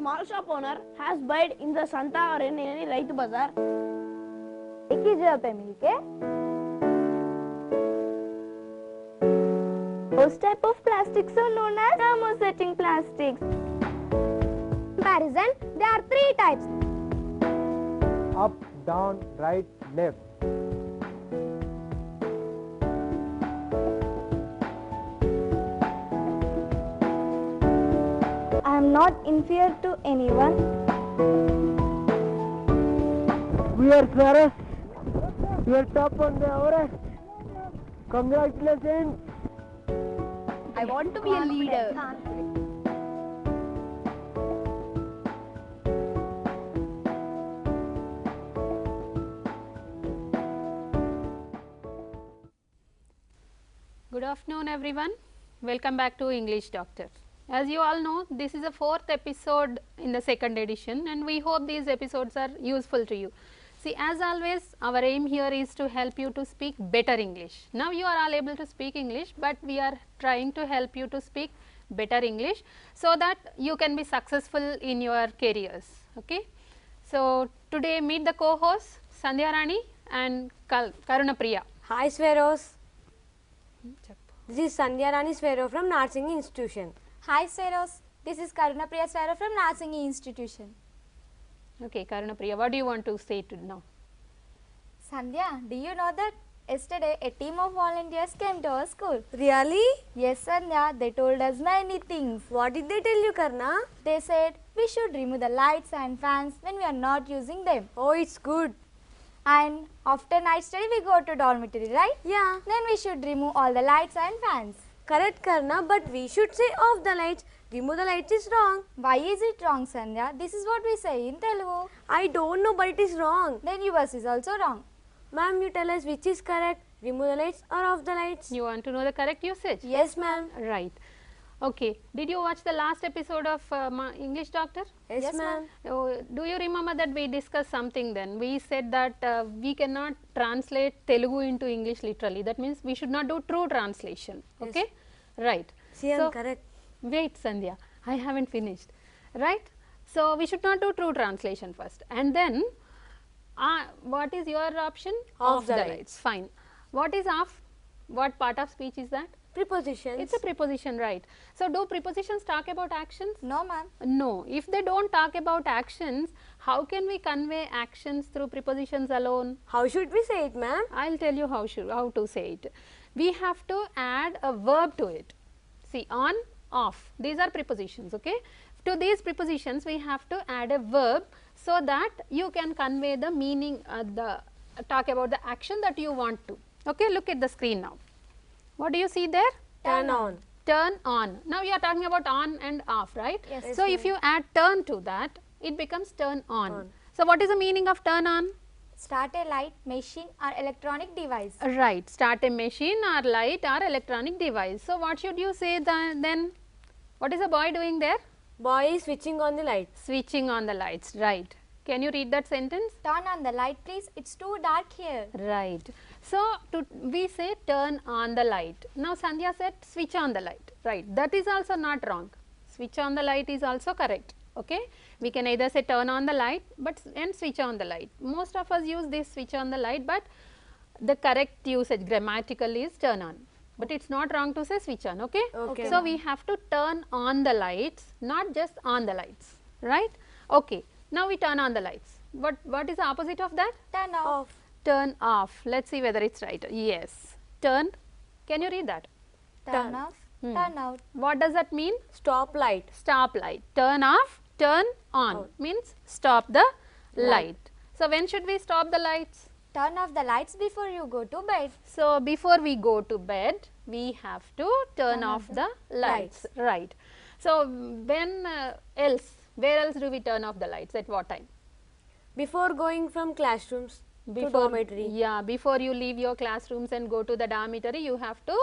small shop owner has bought in the Santa or in any Raitu Bazaar. एक ही जगह पे मिलके those type of plastics are known as thermosetting plastics. Comparison, there are 3 types: up, down, right, left. I am not inferior to anyone. We are Clarus. We are top on the Everest. Congratulations. I want to be a leader. Good afternoon everyone, welcome back to English Doctor. As you all know, this is the 4th episode in the 2nd edition and we hope these episodes are useful to you. See, as always, our aim here is to help you to speak better English. Now you are all able to speak English, but we are trying to help you to speak better English so that you can be successful in your careers. Okay? So today meet the co-hosts Sandhya Rani and Karuna Priya. Hi Sweros, this is Sandhya Rani Swero from Nursing Institution. Hi Sweros, this is Karuna Priya Swero from Nursing Institution. Okay, Karuna Priya, what do you want to say to now? Sandhya, do you know that yesterday a team of volunteers came to our school? Really? Yes Sandhya, they told us many things. What did they tell you, Karna? They said we should remove the lights and fans when we are not using them. Oh, it's good. And after night study we go to dormitory, right? Yeah. Then we should remove all the lights and fans. Correct, Karna, but we should say off the lights. Remove the lights is wrong. Why is it wrong, Sandhya? This is what we say in Telugu. I don't know, but it is wrong. Then yours is also wrong. Ma'am, you tell us which is correct. Remove the lights or off the lights? You want to know the correct usage? Yes, ma'am. Right. Okay. Did you watch the last episode of English Doctor? Yes, ma'am. Oh, do you remember that we discussed something then? We said that we cannot translate Telugu into English literally. That means we should not do true translation. Okay? Right. See, I'm correct. Wait Sandhya, I haven't finished. Right? So, we should not do true translation first. And then, what is your option? Off the lights. Fine. What is off? What part of speech is that? Prepositions. It's a preposition, right. So, do prepositions talk about actions? No, ma'am. No. If they don't talk about actions, how can we convey actions through prepositions alone? How should we say it, ma'am? I'll tell you how to say it. We have to add a verb to it. See, on, off, these are prepositions, okay. To these prepositions, we have to add a verb so that you can convey the meaning, talk about the action that you want to. Okay, look at the screen now. What do you see there? Turn on. Turn on. Now you are talking about on and off, right? Yes. So if you add turn to that, it becomes turn on. So what is the meaning of turn on? Start a light, machine or electronic device. Right. Start a machine or light or electronic device. So what should you say then? What is the boy doing there? Boy is switching on the lights. Switching on the lights. Right. Can you read that sentence? Turn on the light please, it's too dark here. Right. So, we say turn on the light. Now, Sandhya said switch on the light. Right. That is also not wrong. Switch on the light is also correct. Okay. We can either say turn on the light and switch on the light. Most of us use this switch on the light, but the correct usage grammatically is turn on. But it's not wrong to say switch on. Okay. Okay. So, we have to turn on the lights, not just on the lights. Right. Okay. Now, we turn on the lights. What is the opposite of that? Turn off. Turn off. Let's see whether it's right. Yes. Turn. Can you read that? Turn off. Turn out. What does that mean? Stop light. Stop light. Turn off. Turn on. Means stop the light. So, when should we stop the lights? Turn off the lights before you go to bed. So, before we go to bed, we have to turn off the lights. Right. So, when else? Where else do we turn off the lights? At what time? Before going from classrooms to dormitory. Yeah, before you leave your classrooms and go to the dormitory, you have to,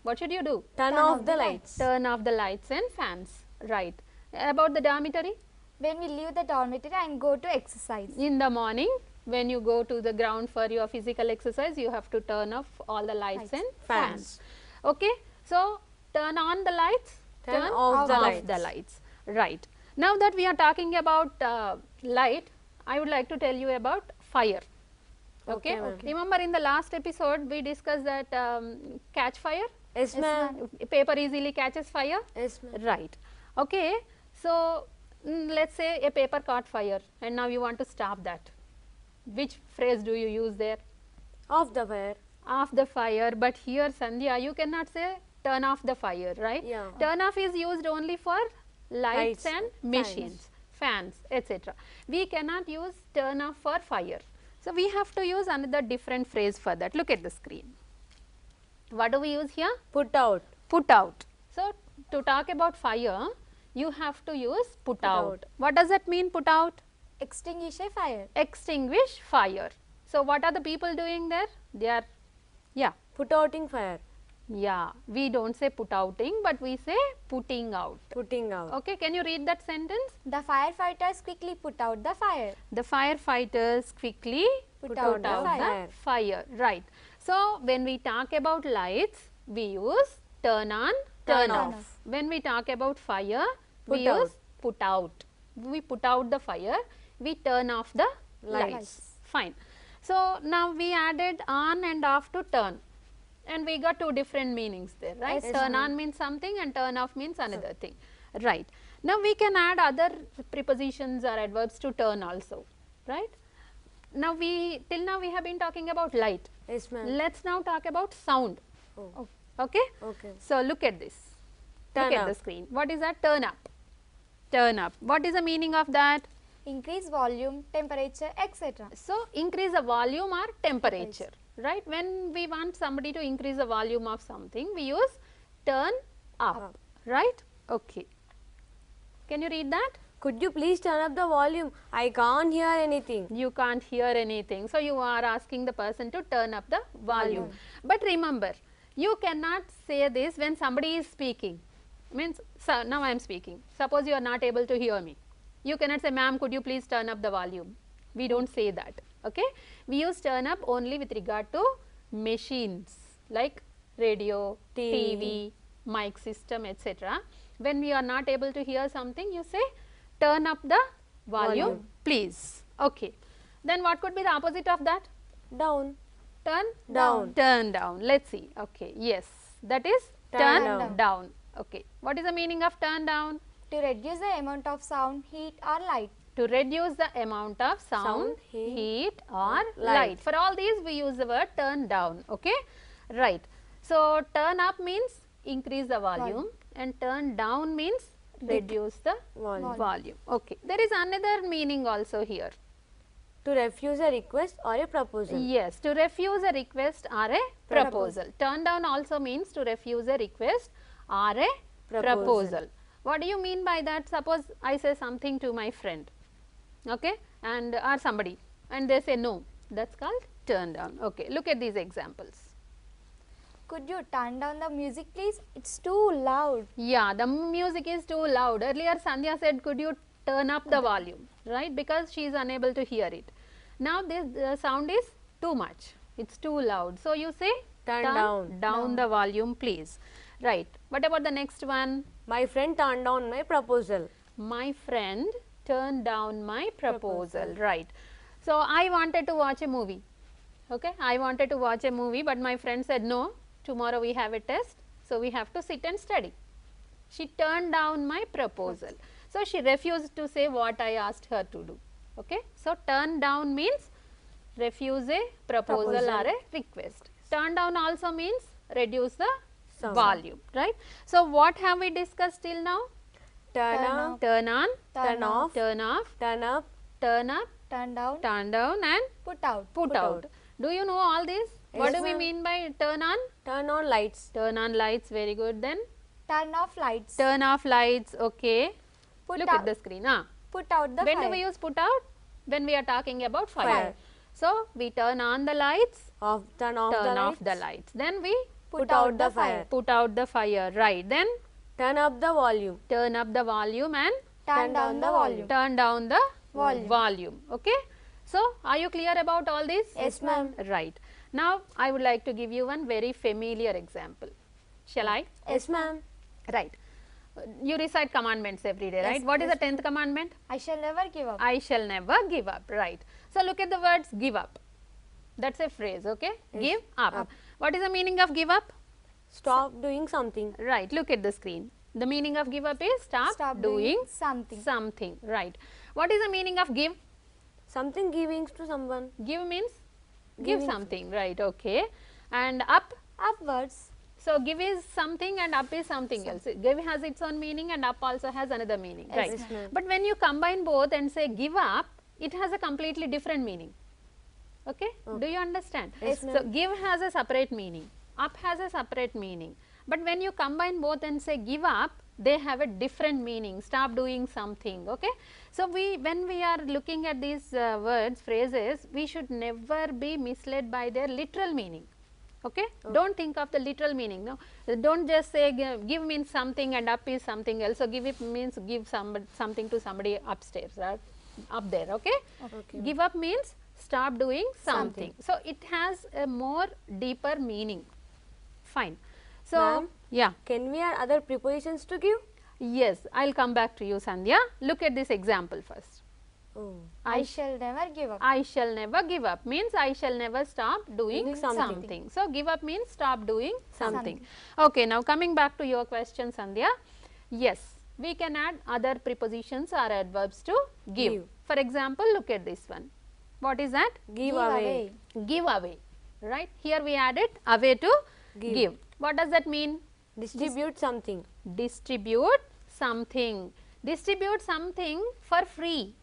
what should you do? Turn off the lights. Turn off the lights and fans. Right. About the dormitory? When we leave the dormitory and go to exercise. In the morning, when you go to the ground for your physical exercise, you have to turn off all the lights and fans. Okay. So, turn on the lights, Turn off the lights. Right. Now that we are talking about light, I would like to tell you about fire. Okay. Remember in the last episode we discussed that catch fire. Yes, ma'am. Paper easily catches fire. Yes, ma'am. Right. Okay. So let's say a paper caught fire and now you want to stop that. Which phrase do you use there? Off the fire. Off the fire. But here Sandhya, you cannot say turn off the fire, right? Yeah. Turn off is used only for lights and machines, fans, etc. We cannot use turn off for fire. So we have to use another different phrase for that. Look at the screen. What do we use here? Put out. Put out. So to talk about fire, you have to use put out. What does that mean, put out? Extinguish a fire. Extinguish fire. So what are the people doing there? They are, yeah. Put outing fire. Yeah, we don't say put outing, but we say putting out. Putting out. Okay, can you read that sentence? The firefighters quickly put out the fire. The firefighters quickly Put out the the fire. Right. So when we talk about lights, we use turn on, turn off. When we talk about fire, we use put out. We put out the fire, we turn off the lights. Fine. So now we added on and off to turn. And we got two different meanings there, right? Yes, Turn on means something and turn off means another thing. Right. Now we can add other prepositions or adverbs to turn also, right? Now till now we have been talking about light. Yes, ma'am. Let's now talk about sound. Oh. Okay? Okay. So look at this. Turn look at up. the screen. What is that? Turn up. Turn up. What is the meaning of that? Increase volume, temperature, etc. So increase the volume or temperature, right? When we want somebody to increase the volume of something, we use turn up, right? Okay. Can you read that? Could you please turn up the volume? I can't hear anything. You can't hear anything. So you are asking the person to turn up the volume. But remember, you cannot say this when somebody is speaking. Means, so now I am speaking. Suppose you are not able to hear me. You cannot say, ma'am, could you please turn up the volume? We don't say that. Okay? We use turn up only with regard to machines like radio, TV, mic system, etc. When we are not able to hear something, you say turn up the volume, please. Okay. Then what could be the opposite of that? Down. Turn Down. Turn down. Let's see. Okay. Yes. That is Turn turn down. Okay. What is the meaning of turn down? To reduce the amount of sound, heat or light. To reduce the amount of sound, heat or light. For all these we use the word turn down. Okay. Right. So turn up means increase the volume and turn down means reduce the volume. Okay. There is another meaning also here. To refuse a request or a proposal. Yes, to refuse a request or a proposal. Turn down also means to refuse a request or a proposal. What do you mean by that? Suppose I say something to my friend, okay, and or somebody, and they say no. That's called turn down. Okay, look at these examples. Could you turn down the music please? It's too loud. Yeah, the music is too loud. Earlier Sandhya said, could you turn up the volume, right? Because she is unable to hear it. Now this sound is too much. It's too loud. So you say Turn down the volume, please. Right. What about the next one? My friend turned down my proposal. My friend turned down my proposal. Right. So I wanted to watch a movie. Okay. I wanted to watch a movie, but my friend said no. Tomorrow we have a test, so we have to sit and study. She turned down my proposal. So she refused to say what I asked her to do. Okay. So turn down means refuse a proposal or a request. Turn down also means reduce the volume, right? So what have we discussed till now? Turn up, Turn on, turn off, turn off, turn up, turn up, Turn down, turn down and put out. put out. Do you know all these? What do we mean by turn on? turn on lights. Turn on lights, very good. Then Turn off lights. turn off lights, okay. Put Look out, at the screen. Put out the When fire. do we use put out? When we are talking about fire. So we turn on the lights, Turn off turn the off lights. the lights. Then we Put out the fire. put out the fire, right. Then Turn up the volume. turn up the volume and Turn down the volume. turn down the volume. Okay. So are you clear about all this? Yes, ma'am. Right. Now I would like to give you one very familiar example. Shall I? Yes, ma'am. Right. You recite commandments every day, right? What is the 10th commandment? I shall never give up. I shall never give up, right? So look at the words give up. That's a phrase, okay? Give up. What is the meaning of give up? Stop doing something. Right, look at the screen. The meaning of give up is stop doing something. Right. What is the meaning of give? Something giving to someone. Give means give something, right? Okay. And up? Upwards. So give is something and up is something else. Give has its own meaning and up also has another meaning, right? Yes, ma'am. But when you combine both and say give up, it has a completely different meaning. Okay? Do you understand? Yes, So give has a separate meaning, up has a separate meaning. But when you combine both and say give up, they have a different meaning. Stop doing something. Okay? So when we are looking at these words, phrases, we should never be misled by their literal meaning. Okay? Don't think of the literal meaning. No, don't just say give means something and up is something else. So give it means give something to somebody upstairs or up there. Okay? Give up means stop doing something. So it has a more deeper meaning. Fine. So Ma'am? yeah. Can we add other prepositions to give? Yes, I will come back to you, Sandhya. Look at this example first. Oh. I shall never give up. I shall never give up means I shall never stop doing Doing something. something. So give up means stop doing something. Okay, now coming back to your question, Sandhya. Yes, we can add other prepositions or adverbs to give. Give. For example, look at this one. What is that? Give away. Give away. Right? Here we added away to give. What does that mean? Distribute something. Distribute something. Distribute something for free.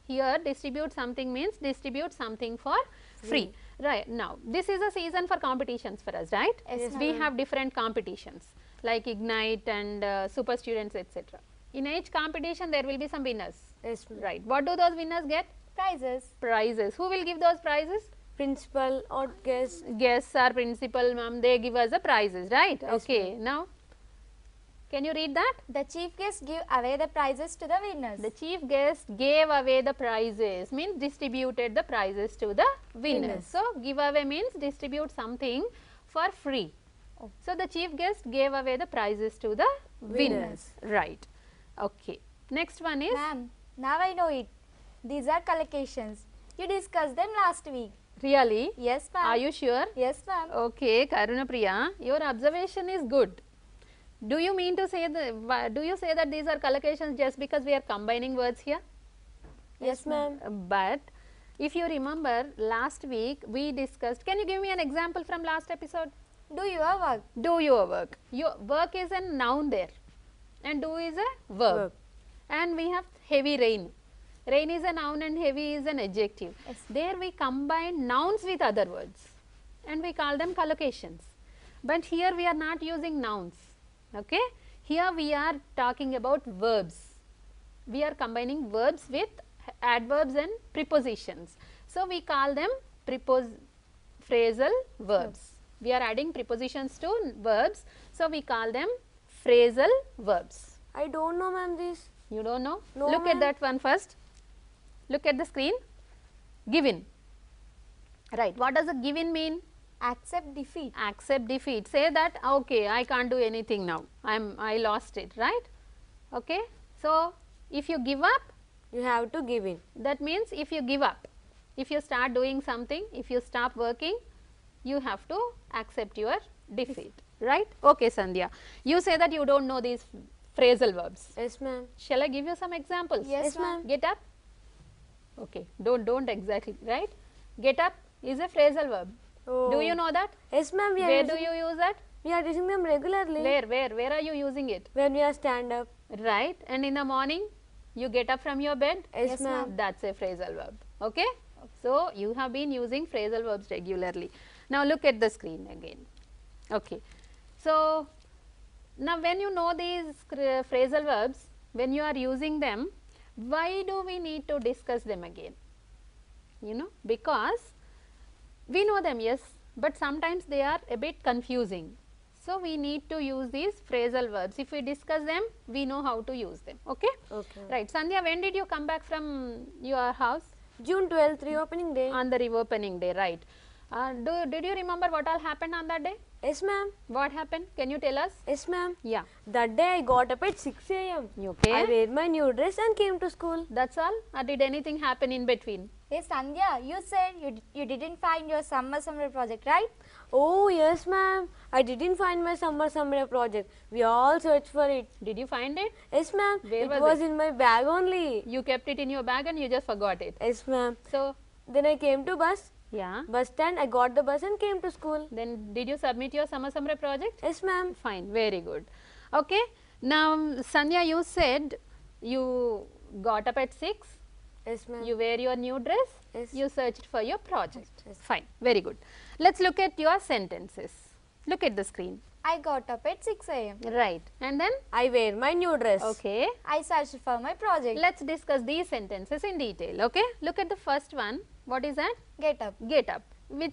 Here distribute something means distribute something for free. Right. Now this is a season for competitions for us, right? Yes, We have different competitions like Ignite and Super Students, etc. In each competition there will be some winners. Yes, ma'am. Right. What do those winners get? Prizes. Prizes. Who will give those prizes? Principal or guest. Guests or principal, ma'am, they give us the prizes, right? Yes, Okay. Now can you read that? The chief guest give away the prizes to the winners. The chief guest gave away the prizes means distributed the prizes to the winners. So give away means distribute something for free. So the chief guest gave away the prizes to the winners. Right. Okay. Next one is Ma'am, now I know it. These are collocations. You discussed them last week. really. Yes, ma'am. Are you sure? Yes, ma'am. Okay, Karuna Priya, your observation is good. Do you mean to say that? Do you say that these are collocations just because we are combining words here? Yes, ma'am. But if you remember last week we discussed. Can you give me an example from last episode? Do your work. Do your work. Your work is a noun there, and do is a verb. And we have heavy rain. Rain is a noun and heavy is an adjective. Yes. There we combine nouns with other words and we call them collocations. But here we are not using nouns. Okay? Here we are talking about verbs. We are combining verbs with adverbs and prepositions. So we call them phrasal verbs. We are adding prepositions to verbs. So we call them phrasal verbs. I don't know, ma'am, this. You don't know? No, Look at ma'am. that one first. Look at the screen. Given. Right. What does a given mean? Accept defeat. Accept defeat. Say that, okay, I can't do anything now. I lost it, right? Okay. So if you give up, You have to give in. that means if you give up, if you start doing something, if you stop working, you have to accept your defeat, right? Okay, Sandhya. You say that you don't know these phrasal verbs. Yes, ma'am. Shall I give you some examples? Yes, ma'am. Get up. Okay. Don't exactly, right? Get up is a phrasal verb. Oh. Do you know that? Yes, ma'am. Where do you use that? We are using them regularly. Where are you using it? When we are stand up. Right. And in the morning, you get up from your bed. Yes, ma'am. That's a phrasal verb. Okay. So you have been using phrasal verbs regularly. Now look at the screen again. Okay. So now when you know these phrasal verbs, when you are using them, why do we need to discuss them again? You know, because we know them, yes, but sometimes they are a bit confusing. So we need to use these phrasal verbs. If we discuss them, we know how to use them. Okay. Okay. Right. Sandhya, when did you come back from your house? June 12th, reopening day. On the reopening day, right. Did you remember what all happened on that day? Yes, ma'am. What happened? Can you tell us? Yes, ma'am. Yeah. That day I got up at 6 a.m. Okay. I wear my new dress and came to school. That's all? Or did anything happen in between? Hey Sandhya, you said you didn't find your summer project, right? Oh, yes, ma'am. I didn't find my summer project. We all searched for it. Did you find it? Yes, ma'am. Where it was was it? in my bag only. You kept it in your bag and you just forgot it. Yes, ma'am. So, Then I came to bus stand. I got the bus and came to school. then did you submit your summer project? Yes, ma'am. Fine, very good. Okay. Now, Sandhya, you said you got up at 6. Yes, ma'am. You wear your new dress. Yes. You searched for your project. Yes. Fine, very good. Let's look at your sentences. Look at the screen. I got up at 6 a.m. Right. And then? I wear my new dress. Okay. I searched for my project. Let's discuss these sentences in detail. Okay. Look at the first one. What is that? Get up. Get up.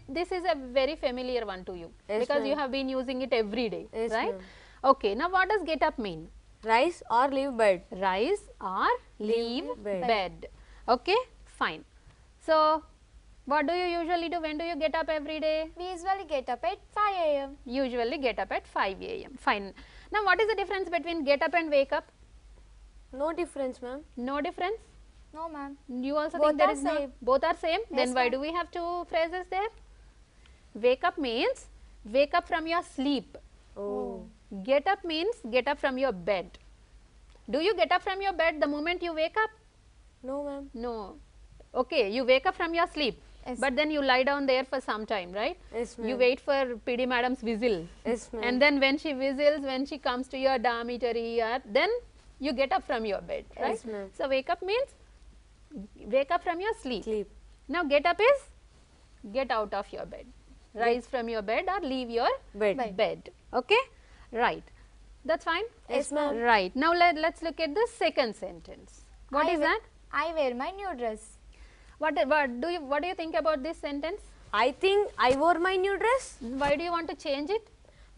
This is a very familiar one to you, Yes, because you ma'am. have been using it every day, Yes, right? ma'am. Okay. Now, what does get up mean? Rise or leave bed. Rise or leave bed. bed. Okay. Fine. So, what do you usually do? When do you get up every day? We usually get up at 5 a.m. Usually get up at 5 a.m. Fine. Now, what is the difference between get up and wake up? No difference, ma'am. No difference? No, ma'am. You also Both think there are is no? same. Both are same? Then Yes, why ma'am. do we have two phrases there? Wake up means wake up from your sleep. Oh. Get up means get up from your bed. Do you get up from your bed the moment you wake up? No, ma'am. No. Okay, you wake up from your sleep, Yes. but then you lie down there for some time, right? Yes, ma'am. You wait for PD madam's whistle. Yes, ma'am. And then when she whistles, when she comes to your dormitory, then you get up from your bed, right? Yes, ma'am. So, wake up means wake up from your sleep. Sleep. Now, get up is get out of your bed, rise from your bed or leave your Bed. bed. Okay? Right. That's fine? Yes, ma'am. Right. Now, let's look at the second sentence. What is that? I wear my new dress. What do you think about this sentence? I think I wore my new dress. Why do you want to change it?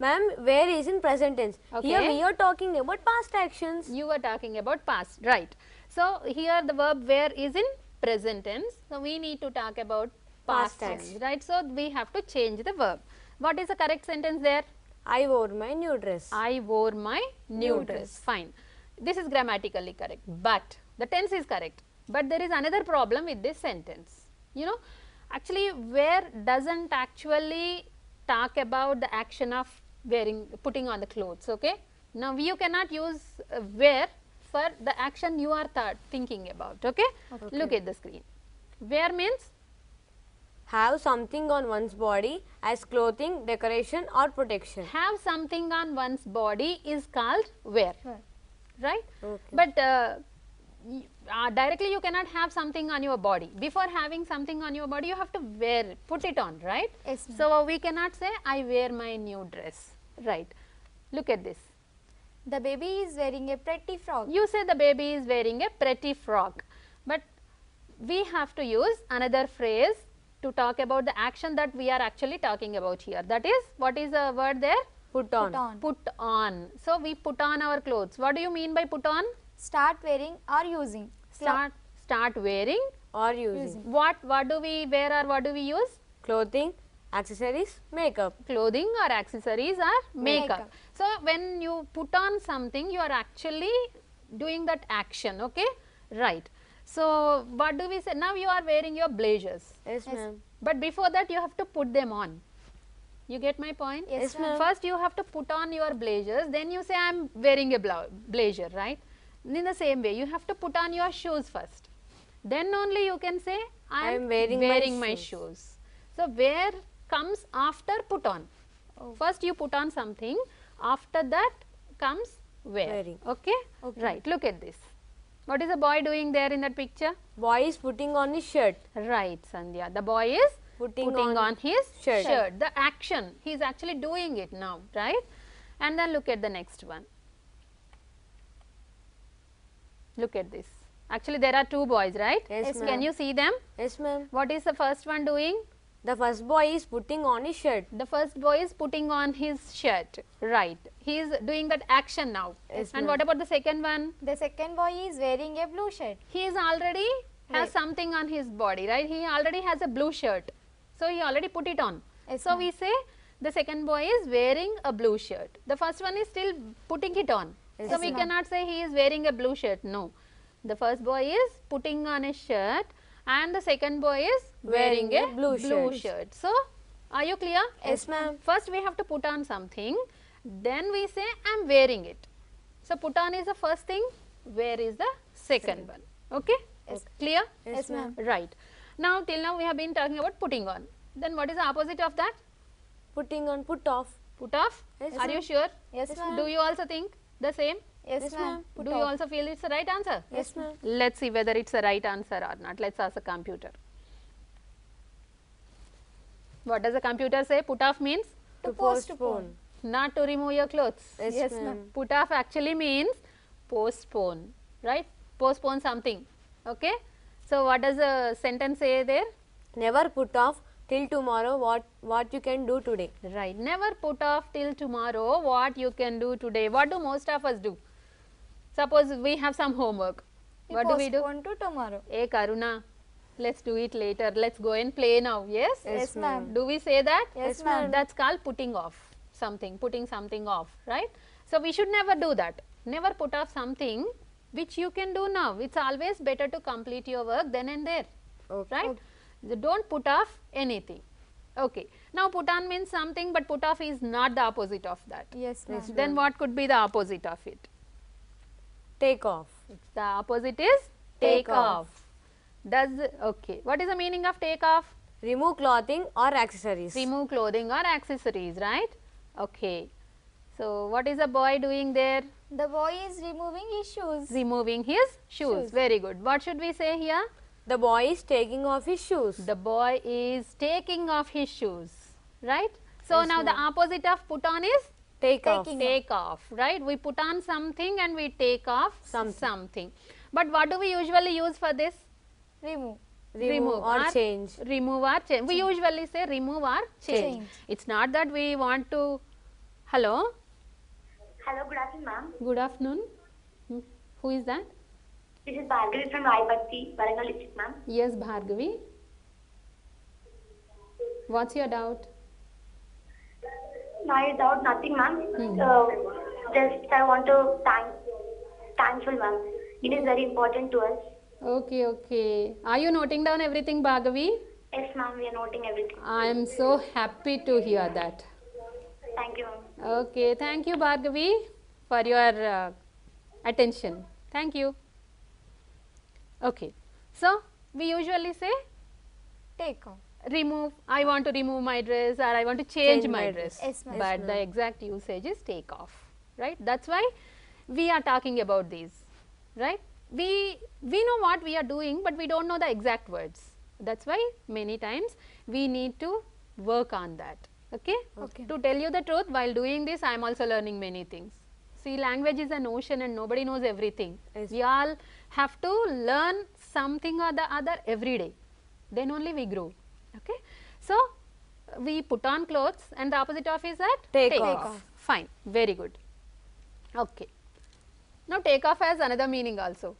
Ma'am, where is in present tense. Okay. Here we are talking about past actions. You were talking about past, right? So, here the verb where is in present tense. So, we need to talk about past Past tense, tense. right? So, we have to change the verb. What is the correct sentence there? I wore my new dress. I wore my new dress. Fine. This is grammatically correct, but the tense is correct. But there is another problem with this sentence. You know, actually, where doesn't actually talk about the action of putting on the clothes. Okay. Now, you cannot use wear for the action you are thinking about. Okay. Look at the screen. Wear means Have something on one's body as clothing, decoration or protection. have something on one's body is called wear, right? Okay. But directly you cannot have something on your body. Before having something on your body, you have to put it on, right? Yes, ma'am. So, we cannot say I wear my new dress, right? Look at this. The baby is wearing a pretty frock. You say the baby is wearing a pretty frock, but we have to use another phrase to talk about the action that we are actually talking about here. That is, what is the word there? Put on. Put on. Put on. So, we put on our clothes. What do you mean by put on? Start wearing or using. Start wearing. Or using. What do we wear or what do we use? Clothing, accessories, makeup. Clothing or accessories or makeup. Makeup. So, when you put on something, you are actually doing that action, okay? Right. So, what do we say? Now, you are wearing your blazers, Yes, ma'am. but before that you have to put them on. You get my point? Yes, ma'am. First you have to put on your blazers, then you say I am wearing a blazer, right? In the same way, you have to put on your shoes first. Then only you can say I am wearing my my shoes. So, wear comes after put on. First you put on something, after that comes wear. Wearing. Okay? Right. Look at this. What is the boy doing there in that picture? Boy is putting on his shirt. Right, Sandhya. The boy is Putting on on his shirt. The action, he is actually doing it now, right? And then look at the next one. Look at this. Actually, there are two boys, right? Yes, Can ma'am. you see them? Yes, ma'am. What is the first one doing? The first boy is putting on his shirt. The first boy is putting on his shirt, right? He is doing that action now. Yes, And ma'am. what about the second one? The second boy is wearing a blue shirt. He is already has Right. something on his body, right? He already has a blue shirt. So, he already put it on. Yes, So, ma'am. we say The second boy is wearing a blue shirt. The first one is still putting it on. Yes, So we ma'am. cannot say he is wearing a blue shirt. No. The first boy is putting on a shirt and the second boy is wearing a blue shirt. So are you clear? Yes, ma'am. First we have to put on something, then we say I am wearing it. So put on is the first thing, wear is the second one. Okay? Yes. Clear? Yes, ma'am. Right. Now till now we have been talking about putting on. Then what is the opposite of that? Putting on, put off. Put off? Yes, Are you sure? Yes, ma'am. Do you also think the same? Yes, ma'am. Put Do you off. also feel it's the right answer? Yes, ma'am. Let's see whether it's the right answer or not. Let's ask the computer. What does the computer say? Put off means To postpone. not to remove your clothes. Yes, ma'am. Put off actually means postpone, right? Postpone something. Okay? So what does the sentence say there? Never put off till tomorrow what you can do today. Right. Never put off till tomorrow what you can do today. What do most of us do? Suppose we have some homework. What do we do? Postpone to tomorrow. Hey Karuna, let's do it later. Let's go and play now. Yes? Yes, ma'am. Do we say that? Yes, ma'am. That's called putting off something, putting something off, right? So we should never do that. Never put off something which you can do now. It's always better to complete your work then and there, Okay. right? Don't put off anything. Okay. Now put on means something, but put off is not the opposite of that. Yes, ma'am. Then what could be the opposite of it? Take off. The opposite is take off. Okay. What is the meaning of take off? Remove clothing or accessories. Remove clothing or accessories, right? Okay. So what is the boy doing there? The boy is removing his shoes. Removing his shoes. Shoes. Very good. What should we say here? The boy is taking off his shoes. The boy is taking off his shoes, right? So Yes, now the ma'am. opposite of put on is Take off. Taking take off, right? We put on something and we take off Something. But what do we usually use for this? Remove. Remove or change. Remove or change. We usually say remove or change. Change. It's not that we want to. Hello. Hello, good afternoon, ma'am. Good afternoon. Who is that? This is Bhargavi from Vaipatti, Warangal district, ma'am. Yes, Bhargavi. What's your doubt? My doubt, nothing, ma'am. Just I want to thankful, ma'am. It is very important to us. Okay, okay. Are you noting down everything, Bhargavi? Yes, ma'am. We are noting everything. I am so happy to hear that. Thank you, ma'am. Okay, thank you, Bhargavi, for your attention. Thank you. Okay, so we usually say Take off. remove. I want to remove my dress, or I want to change my dress. Yes, ma'am. But the exact usage is take off, right? That's why we are talking about these, right? We know what we are doing, but we don't know the exact words. That's why many times we need to work on that. Okay? Okay. To tell you the truth, while doing this, I am also learning many things. See, language is an ocean and nobody knows everything. Yes. We all have to learn something or the other every day. Then only we grow. Okay? So, we put on clothes and the opposite of is that? Take off. Fine. Very good. Okay. Now, take off has another meaning also.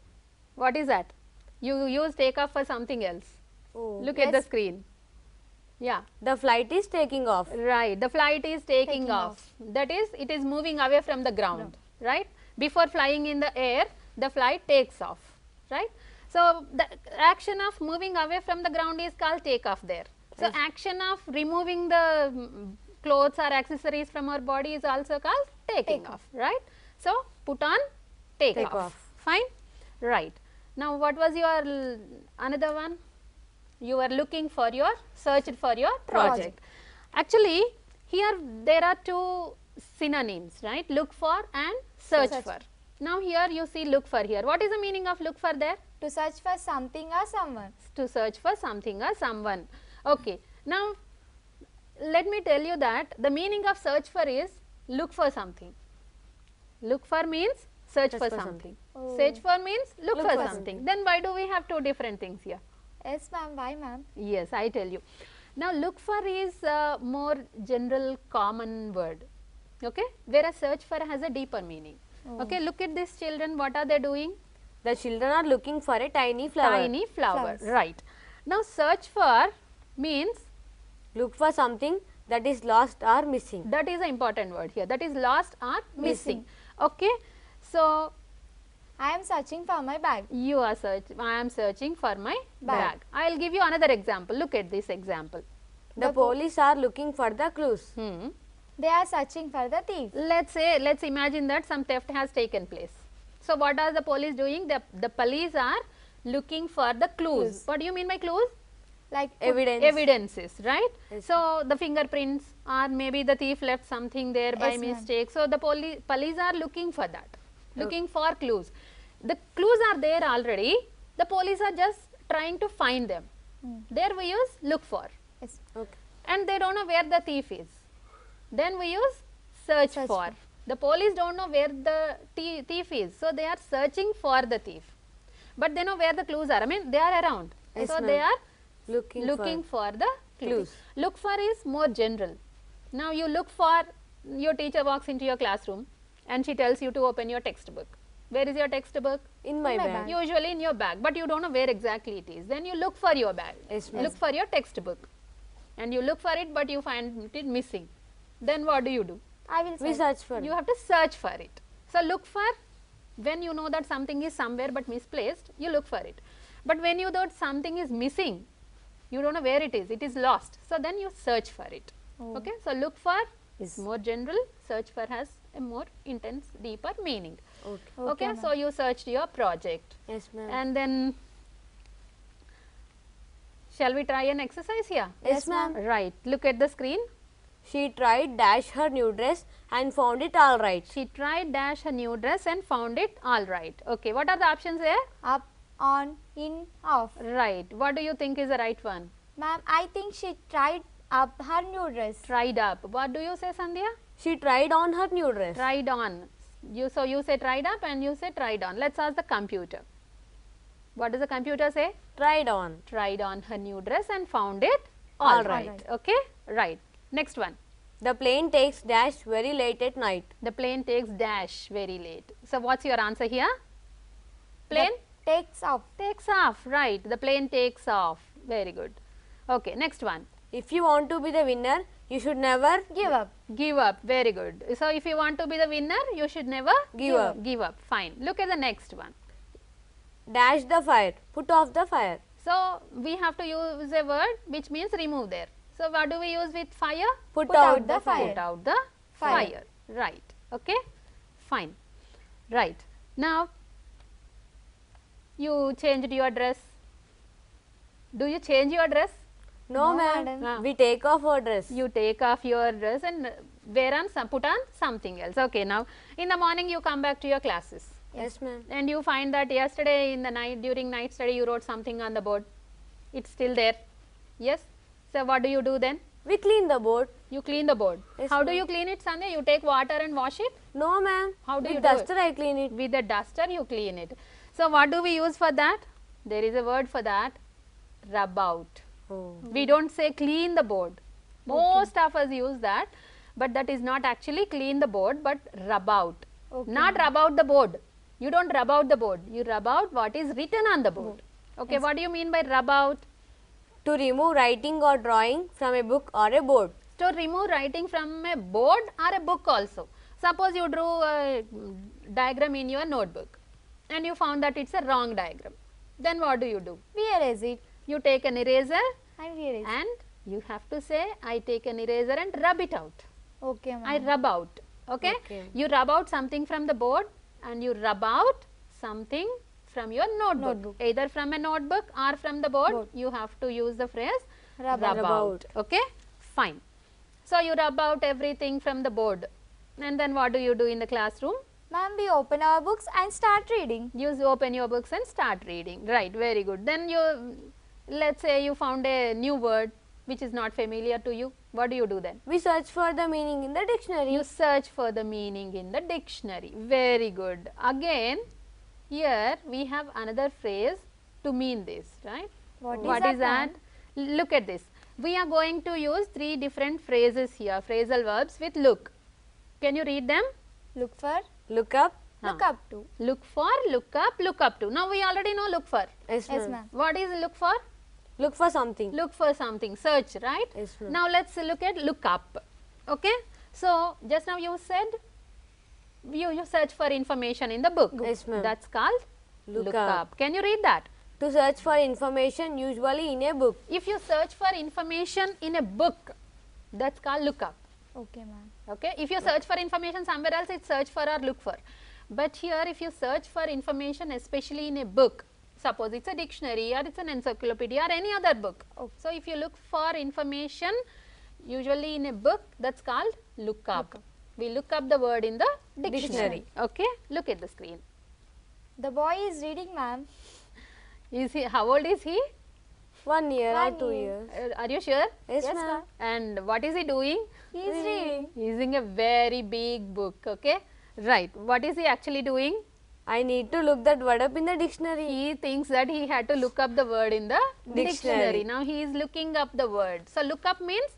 What is that? You use take off for something else. Oh. Look at the screen. Yeah. The flight is taking off. Right, the flight is taking Taking off. That is, it is moving away from the ground, right? Before flying in the air, the flight takes off, right? So, the action of moving away from the ground is called take off there. So, action of removing the clothes or accessories from our body is also called taking off, right? So, put on, take off. Fine? Right. Now, what was your another one? You were looking for your, searched for your project. Actually, here there are two synonyms, right? Look for and search for. Now, here you see look for here. What is the meaning of look for there? To search for something or someone. To search for something or someone. Okay. Now, let me tell you that the meaning of search for is look for something. Look for means search for something. Search for means look for something. Then why do we have two different things here? Yes, ma'am. Why, ma'am? Yes, I tell you. Now, look for is a more general common word, okay, whereas search for has a deeper meaning. Okay, look at these children, what are they doing? The children are looking for a tiny flower. Tiny flower, Flowers. right. Now, search for means Look for something that is lost or missing. That is an important word here. That is lost or missing. Okay. So, I am searching for my bag. you are I am searching for my bag. I will give you another example. Look at this example. The police are looking for the clues. They are searching for the thief. Let's imagine that some theft has taken place. So, what are the police doing? The police are looking for the clues. What do you mean by clues? Like Evidences, right? So, the fingerprints, or maybe the thief left something there by mistake. So, the police are looking for that, looking for clues. The clues are there already, the police are just trying to find them. There we use look for. Yes. And they don't know where the thief is. Then we use search for. The police don't know where the thief is, so they are searching for the thief. But they know where the clues are. I mean, they are around. So, they are looking for the clues. Look for is more general. Now, you look for, your teacher walks into your classroom and she tells you to open your textbook. Where is your textbook? In my bag. Usually in your bag, but you don't know where exactly it is. Then you look for your bag. Look for your textbook. And you look for it, but you find it missing. Then what do you do? We search for You have to search for it. So, look for, when you know that something is somewhere but misplaced, you look for it. But when you know something is missing, you don't know where it is lost. So, then you search for it. Okay. So, look for is more general, search for has a more intense, deeper meaning. Okay. So, you searched your project. Yes, ma'am. And then, shall we try an exercise here? Yes, ma'am. Right. Look at the screen. She tried dash her new dress and found it all right. She tried dash her new dress and found it all right. Okay. What are the options there? Up, on, in, off. Right. What do you think is the right one? Ma'am, I think she tried up her new dress. Tried up. What do you say, Sandhya? She tried on her new dress. Tried on. So you say tried up and you say tried on. Let's ask the computer. What does the computer say? Tried on. Tried on her new dress and found it all right. Okay. Right. Next one. The plane takes dash very late at night. The plane takes dash very late. So what's your answer here? Plane Takes off. takes off. Right. The plane takes off. Very good. Okay. Next one. If you want to be the winner, you should never Give up. Give up. Very good. So if you want to be the winner, you should never give up. Give up. Fine. Look at the next one. Dash the fire. Put off the fire. So we have to use a word which means remove there. So what do we use with fire? Put, Put out the fire. Put out the fire. Right. Okay. Fine. Right. Now you changed your dress. Do you change your dress? No, No, ma'am. madam. We take off our dress. You take off your dress and wear on some, put on something else. Okay. Now in the morning you come back to your classes. Yes, ma'am. And you find that yesterday in the night, during night study, you wrote something on the board. It's still there. Yes. So what do you do then? We clean the board. You clean the board. Yes, How do ma'am. you clean it, Sandhya? You take water and wash it? No, ma'am. How do With you do duster it? I clean it. With the duster you clean it. So what do we use for that? There is a word for that. Rub out. We don't say clean the board. Most of us use that, but that is not actually clean the board, but rub out. Not rub out the board. You don't rub out the board. You rub out what is written on the board. Okay. What do you mean by rub out? To remove writing or drawing from a book or a board. To remove writing from a board or a book also. Suppose you drew a diagram in your notebook and you found that it's a wrong diagram. Then what do you do? We erase it. You take an eraser And we erase. and you have to say, I take an eraser and rub it out. Okay, ma'am. I rub out. Okay? You rub out something from the board and you rub out something from your notebook. Either from a notebook or from the board. You have to use the phrase rub out. Okay? Fine. So you rub out everything from the board. And then what do you do in the classroom? Ma'am, we open our books and start reading. You open your books and start reading. Right, very good. Then you, let's say you found a new word which is not familiar to you. What do you do then? We search for the meaning in the dictionary. You search for the meaning in the dictionary. Very good. Again, here we have another phrase to mean this, right? What is that? Look at this. We are going to use 3 different phrases here, phrasal verbs with look. Can you read them? Look for, Look up. look up to. Look for, look up to. Now we already know look for. Yes, Yes, ma'am. ma'am. What is look for? Look for something. Look for something, search, right? Yes, ma'am. Now let's look at look up. Okay, so just now you said you search for information in the book. Yes, ma'am. That's called Look up. Can you read that? To search for information usually in a book. If you search for information in a book, that's called look up. Okay, ma'am. Okay, if you search for information somewhere else, it's search for or look for. But here if you search for information especially in a book, suppose it's a dictionary or it's an encyclopedia or any other book. So if you look for information usually in a book, that's called look up. We look up the word in the dictionary. Okay, look at the screen. The boy is reading, ma'am. Is he, how old is he? 1 year or 2 year. years. Are you sure? Yes, Yes, ma'am. ma'am. And what is he doing? He is reading. Using a very big book. Okay, right. What is he actually doing? I need to look that word up in the dictionary. He thinks that he had to look up the word in the Dictionary. Now he is looking up the word. So look up means,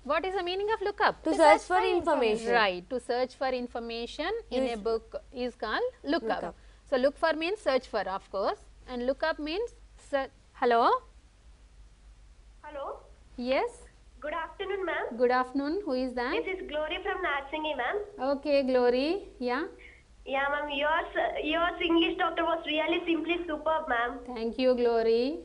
what is the meaning of look up? To search for information. Right, to search for information in a book is called look up. up. So look for means search for, of course, and look up means hello. Hello. Yes, Good afternoon, ma'am. good afternoon. Who is that? This is Glory from Narsingi, ma'am. Okay, Glory. Yeah, Yeah, ma'am. Your English doctor was really simply superb, ma'am. thank you, Glory.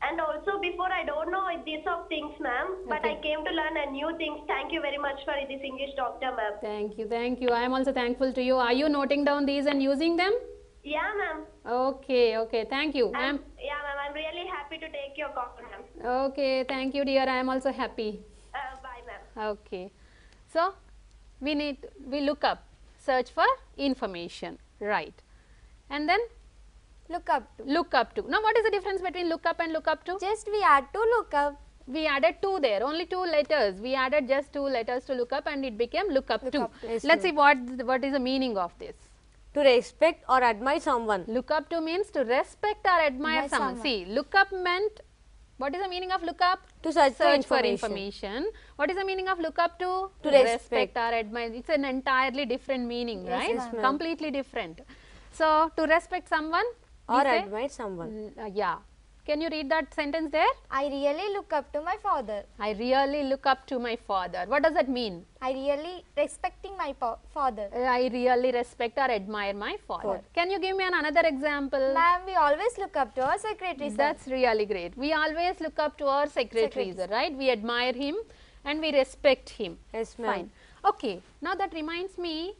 And also before I don't know these of things, ma'am, but I Okay. came to learn a new things. Thank you very much for this English doctor, ma'am. Thank you, thank you. I am also thankful to you. Are you noting down these and using them? Yeah, ma'am. Okay, okay, thank you. Yeah, ma'am. I'm really happy to take your call, ma'am. Okay, thank you, dear. I am also happy. Bye, ma'am. Okay, so we look up, search for information, right? And then Look up to. look up to. Now, what is the difference between look up and look up to? Just we add to look up. We added two there, only 2 letters. We added just 2 letters to look up, and it became look up to. Yes, Let's see what is the meaning of this. To respect or admire someone. Look up to means to respect or admire Admire someone. someone. See, look up meant, what is the meaning of look up? To search for information. information. What is the meaning of look up to? To respect. or admire. It's an entirely different meaning, right? yes, ma'am. Completely different. So, to respect someone we Or say, admire someone. yeah. Can you read that sentence there? I really look up to my father. I really look up to my father. What does that mean? I really respecting my father. I really respect or admire my father. Can you give me another example? Ma'am, we always look up to our secretary, sir. That's really great. We always look up to our secretary, right? We admire him and we respect him. Yes, ma'am. Fine. Okay. Now that reminds me,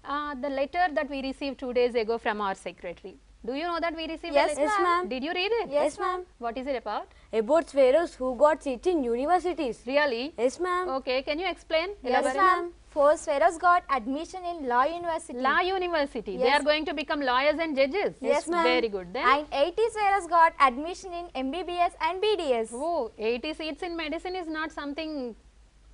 the letter that we received 2 days ago from our secretary. Do you know that we received Yes, a letter? Yes, ma'am. Did you read it? Yes, ma'am. What is it about? About sparrows who got seats in universities. Really? Yes, ma'am. Okay. Can you explain? Yes, Elaborate? ma'am. 4 sparrows got admission in Law University. Law University. They Yes. are going to become lawyers and judges. Yes, ma'am. Very good. Then. And 80 sparrows got admission in MBBS and BDS. Oh, 80 seats in medicine is not something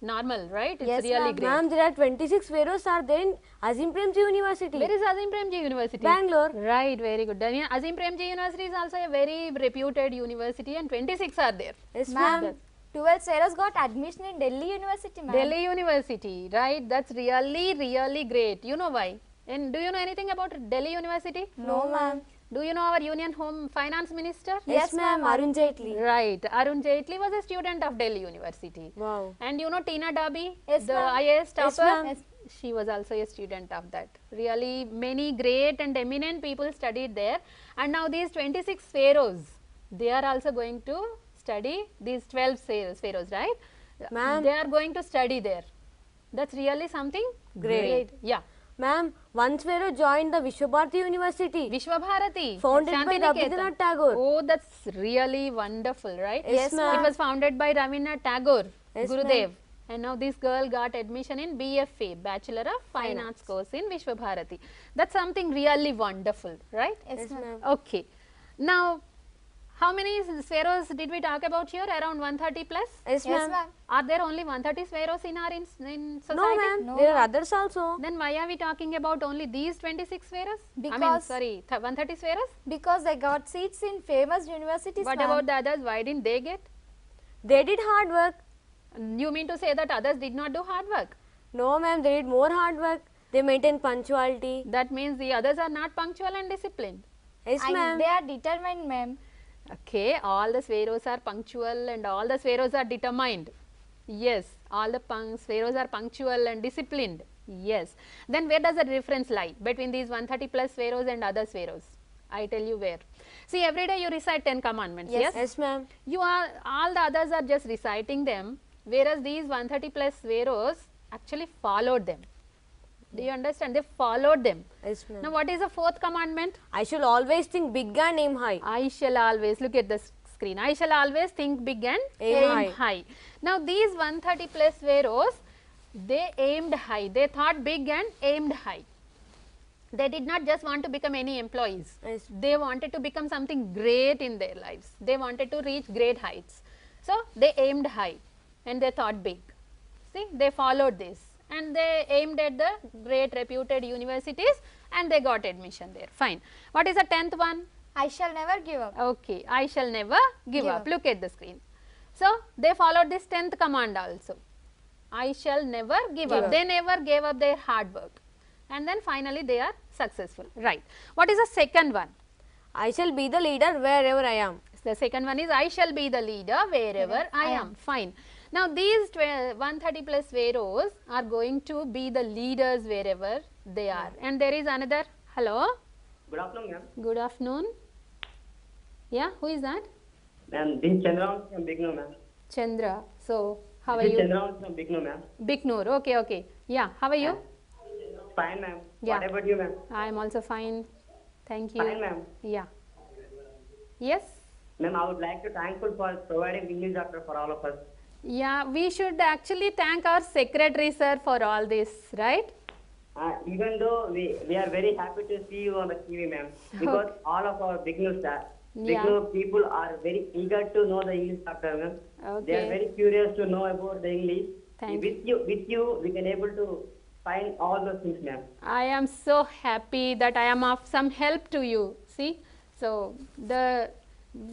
normal, right? It's Yes, really ma'am. great. Ma'am, there are 26 sparrows are there in Azim Premji University. Where is Azim Premji University? Bangalore. Right, very good. Then Azim Premji University is also a very reputed university and 26 are there. Yes, Ma'am, ma'am. 12 sparrows got admission in Delhi University, ma'am. Delhi University, right? That's really great. You know why? And do you know anything about Delhi University? No, ma'am. Do you know our Union Home Finance Minister? Yes, ma'am. Arun Jaitley. Right. Arun Jaitley was a student of Delhi University. Wow. And you know Tina Dabi, Yes, the ma'am. IAS topper? Yes, ma'am. Yes. She was also a student of that. Really many great and eminent people studied there. And now these 26 pharaohs, they are also going to study these 12 pharaohs, right? Ma'am. They are going to study there. That's really something Great. Yeah. Ma'am, one sparrow joined the Vishwabharati University. Vishwabharati. Founded by Shantiniketan. Rabindranath Tagore. Oh, that's really wonderful, right? Yes, ma'am. It was founded by Rabindranath Tagore, Yes, Gurudev. And now this girl got admission in BFA, Bachelor of Fine Arts course in Vishwabharati. That's something really wonderful, right? Yes, ma'am. Okay. Now, how many sparrows did we talk about here? Around 130 plus? Yes, Yes, ma'am. ma'am. Are there only 130 sparrows in our in society? No, ma'am. No, There are ma'am. others also. Then why are we talking about only these 26 sparrows? I mean, Because- sorry, 130 sparrows? Because they got seats in famous universities, What ma'am. about the others? Why didn't they get? They did hard work. You mean to say that others did not do hard work? No, ma'am. They did more hard work. They maintained punctuality. That means the others are not punctual and disciplined. Yes, And ma'am. they are determined, ma'am. Okay, all the sparrows are punctual and all the sparrows are determined. Yes, all the sparrows are punctual and disciplined. Yes. Then where does the difference lie between these 130 plus sparrows and other sparrows? I tell you where. See, every day you recite 10 commandments. Yes. Yes, ma'am. You are, all the others are just reciting them, whereas these 130 plus sparrows actually followed them. Do you understand? They followed them. Yes, ma'am. Now, what is the fourth commandment? I shall always think big and aim high. I shall always, look at the screen, I shall always think big and Aim high. Now, these 130 plus sparrows, they aimed high, they thought big and aimed high. They did not just want to become any employees, Yes. they wanted to become something great in their lives, they wanted to reach great heights. So, they aimed high and they thought big. See, they followed this and they aimed at the great reputed universities and they got admission there. Fine. What is the 10th one? I shall never give up. Okay, I shall never give Give up. up. Look at the screen. So, they followed this 10th command also. I shall never give up. up. They never gave up their hard work. And then finally, they are successful. Right. What is the second one? I shall be the leader wherever I am. The second one is I shall be the leader wherever I am. Fine. Now, these 130 plus sparrows are going to be the leaders wherever they are. And there is another, hello, Good afternoon, ma'am. good afternoon. Yeah, who is that? Ma'am, this is Chandra from Bigno, ma'am. Chandra. So, how are This is you? Chandra from Bigno, ma'am. Biknoor. Okay, okay. Yeah, how are you? Fine, ma'am. Yeah. What about you, ma'am? I am also fine. Thank you. Fine, ma'am. Yeah. Yes. Ma'am, I would like to thankful for providing English doctor for all of us. Yeah, we should actually thank our secretary sir for all this, right? Even though we are very happy to see you on the TV, ma'am, because all of our Bigno staff, Yeah. Bigno people are very eager to know the English doctor, ma'am. They Okay. are very curious to know about the English. Thank with you, we can able to find all those things, ma'am. I am so happy that I am of some help to you. See, so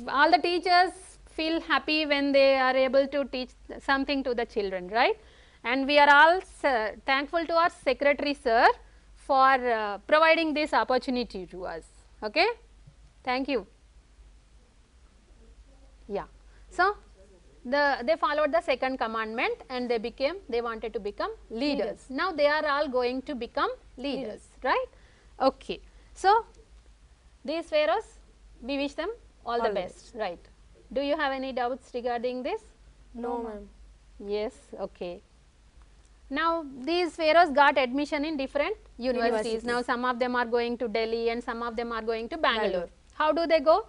all the teachers feel happy when they are able to teach something to the children, right? And we are all thankful to our secretary sir for providing this opportunity to us. Okay, thank you. Yeah. So, they followed the second commandment and they wanted to become leaders. Now, they are all going to become leaders, right? Okay. So, these sparrows, we wish them all the best, right? Do you have any doubts regarding this? No, ma'am. Yes, okay. Now, these sparrows got admission in different universities. Now, some of them are going to Delhi and some of them are going to Bangalore. How do they go?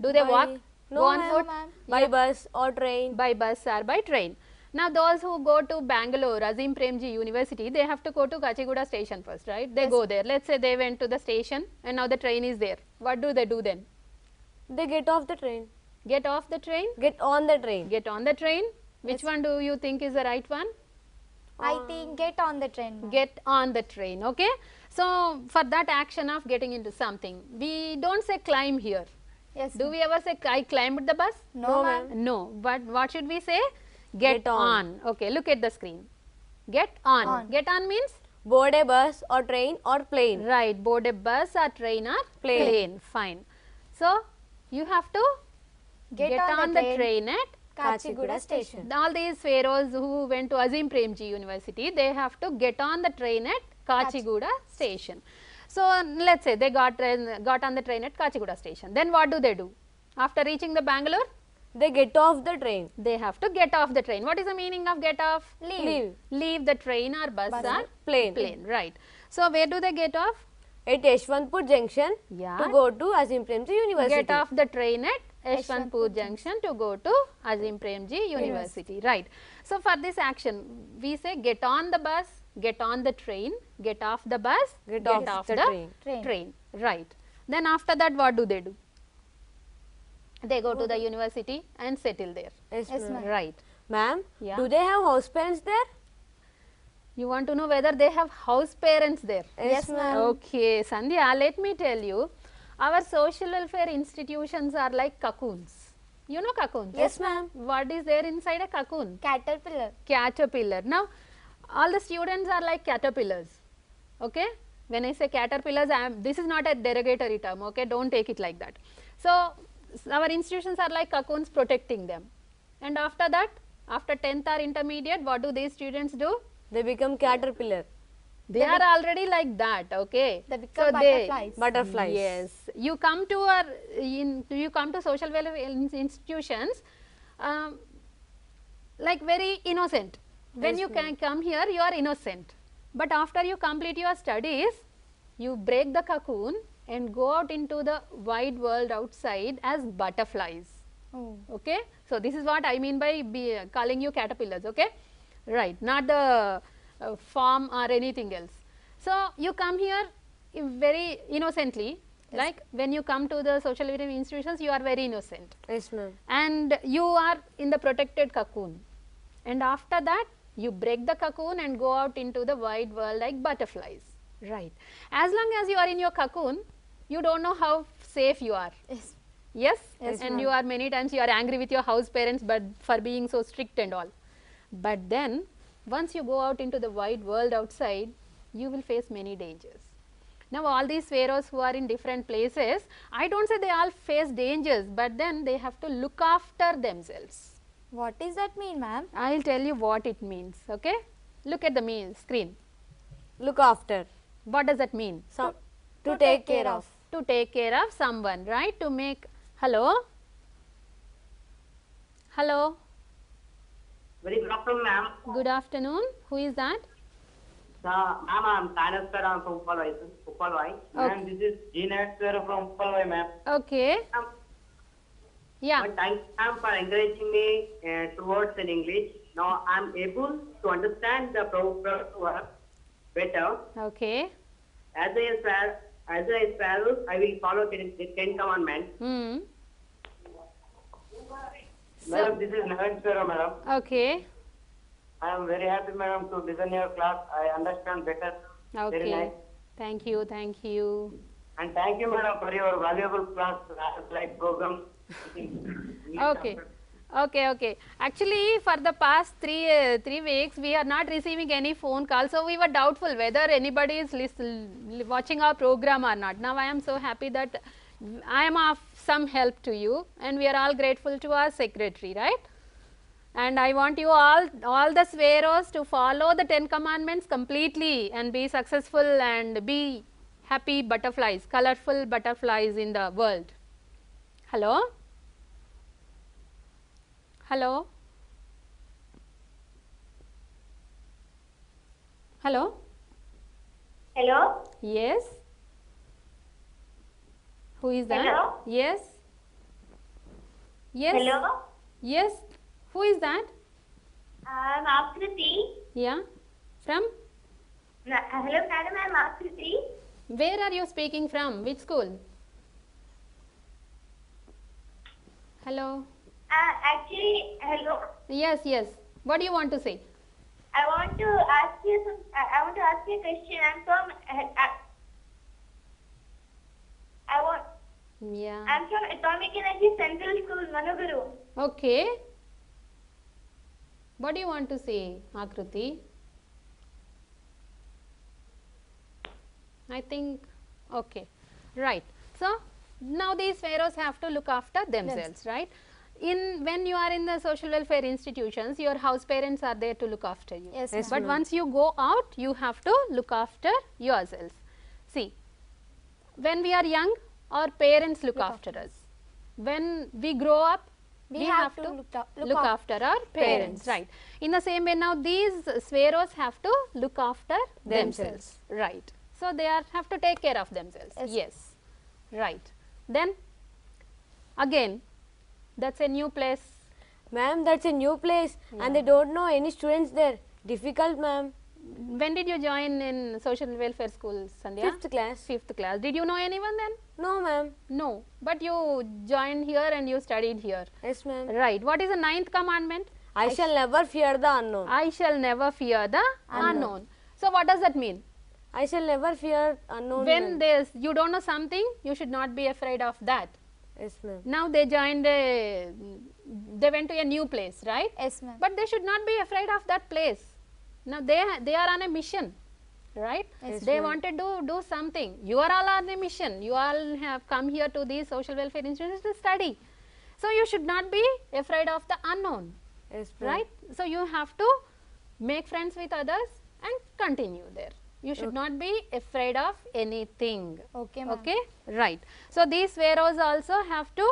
Do they walk? No, Go on ma'am. foot? By bus or train. By bus or by train. Now, those who go to Bangalore, Azim Premji University, they have to go to Kachiguda station first, right? They go there. Let's say they went to the station and now the train is there. What do they do then? They get off the train. Get off the train? Get on the train. Get on the train? Which one do you think is the right one? I think get on the train. ma'am. Get on the train, okay? So, for that action of getting into something, we don't say climb here. Yes. Do we ever say I climbed the bus? No, ma'am. No, but what should we say? Get, Get on. Okay, look at the screen. Get on. On. Get on means? Board a bus or train or plane. Right, board a bus or train or Plane. Fine. So, you have to get on the train at Kachiguda station. all these pharaohs who went to Azim Premji University, they have to get on the train at Kachiguda station. So, let us say they got on the train at Kachiguda station. Then what do they do? After reaching the Bangalore, They get off the train. they have to get off the train. What is the meaning of get off? Leave. Leave the train or bus or Plane. right. So, where do they get off? At Yeshwantpur Junction Yeah. to go to Azim Premji University. Get off the train at Yeshwantpur Junction to go to Azim Premji University. Right. So, for this action, we say get on the bus, get on the train, get off the bus, Get off the train. Right. Then after that, what do? They go to the university and settle there. Yes, Yes, ma'am. ma'am. Right. Ma'am, Yeah. do they have house parents there? You want to know whether they have house parents there? Yes, ma'am. Okay, Sandhya, let me tell you, our social welfare institutions are like cocoons. You know cocoons? Yes, ma'am. What is there inside a cocoon? Caterpillar. Caterpillar. Now, all the students are like caterpillars. Okay? When I say caterpillars, this is not a derogatory term. Okay? Don't take it like that. So, our institutions are like cocoons protecting them. And after that, after 10th or intermediate, what do these students do? They become caterpillar. They are already like that, okay. They become butterflies. Butterflies. Yes, you come to our you come to social welfare institutions like very innocent. When you can come here, you are innocent. But after you complete your studies, you break the cocoon and go out into the wide world outside as butterflies. Oh. Okay, so this is what I mean by calling you caterpillars. Okay, right, not the form or anything else. So you come here very innocently. Like when you come to the social welfare institutions, you are very innocent. Yes, ma'am. And you are in the protected cocoon, and after that you break the cocoon and go out into the wide world like butterflies, right. As long as you are in your cocoon, you don't know how safe you are. Yes. Yes, and you are many times you are angry with your house parents but for being so strict and all. But then once you go out into the wide world outside, you will face many dangers. Now all these pharaohs who are in different places, I don't say they all face dangers, but then they have to look after themselves. What does that mean, ma'am? I will tell you what it means, okay. Look at the screen. Look after. What does that mean? So, to take care of. To take care of someone, right. To make, hello, hello, Very good afternoon, ma'am. good afternoon, who is that? Ma'am, I'm Tainaswara from Uppalvai. Ma'am, this is Geenaswara from Uppalvai, ma'am. Okay, yeah, But thanks, ma'am, for encouraging me towards in English. Now I'm able to understand the proverb better. okay, As I travel, I will follow the 10 commandments. Madam, this is Narayanswara, madam. Okay, I am very happy, madam, to listen your class. I understand better. Very okay, nice. thank you, thank you. And thank you, madam, for your valuable class like program. Okay. Actually, for the past three weeks, we are not receiving any phone call, so we were doubtful whether anybody is watching our program or not. Now I am so happy that I am of some help to you, and we are all grateful to our secretary, right? And I want you all the swearers to follow the 10 commandments completely and be successful and be happy butterflies, colorful butterflies in the world. Hello? Hello? Hello? Hello? Yes? Who is that? Hello? Yes? Yes? Hello? Yes? Who is that? I'm Akriti. Yeah? From? Hello, madam, I'm Akriti. Where are you speaking from? Which school? Hello? Actually, hello. Yes. What do you want to say? I want to ask you a question. I'm from Yeah. I'm from Atomic Energy Central School, Manuguru. Okay. What do you want to say, Akruti? I think, okay, right. So now these pharaohs have to look after themselves, right? When you are in the social welfare institutions, your house parents are there to look after you. Yes, But once you go out, you have to look after yourselves. See, when we are young, our parents look after us. When we grow up, we have to look after our parents, right? In the same way, now these swearers have to look after themselves, right? So they have to take care of themselves. Yes, right. Then again, that's a new place. Ma'am, that's a new place and they don't know any students there. Difficult, ma'am. When did you join in social welfare school, Sandhya? 5th class. 5th class. Did you know anyone then? No, ma'am. No. But you joined here and you studied here. Yes, ma'am. Right. What is the 9th commandment? I shall never fear the unknown. I shall never fear the unknown. So what does that mean? I shall never fear unknown. When you don't know something, you should not be afraid of that. Yes, ma'am. Now they went to a new place, right? Yes, ma'am. But they should not be afraid of that place. Now they are on a mission. right? Yes, They ma'am. wanted to do something. You are all on a mission. You all have come here to these social welfare institutions to study. So you should not be afraid of the unknown, Yes, ma'am. right? So you have to make friends with others and continue there. You should not be afraid of anything. Okay, ma'am. Okay, right. So these pharaohs also have to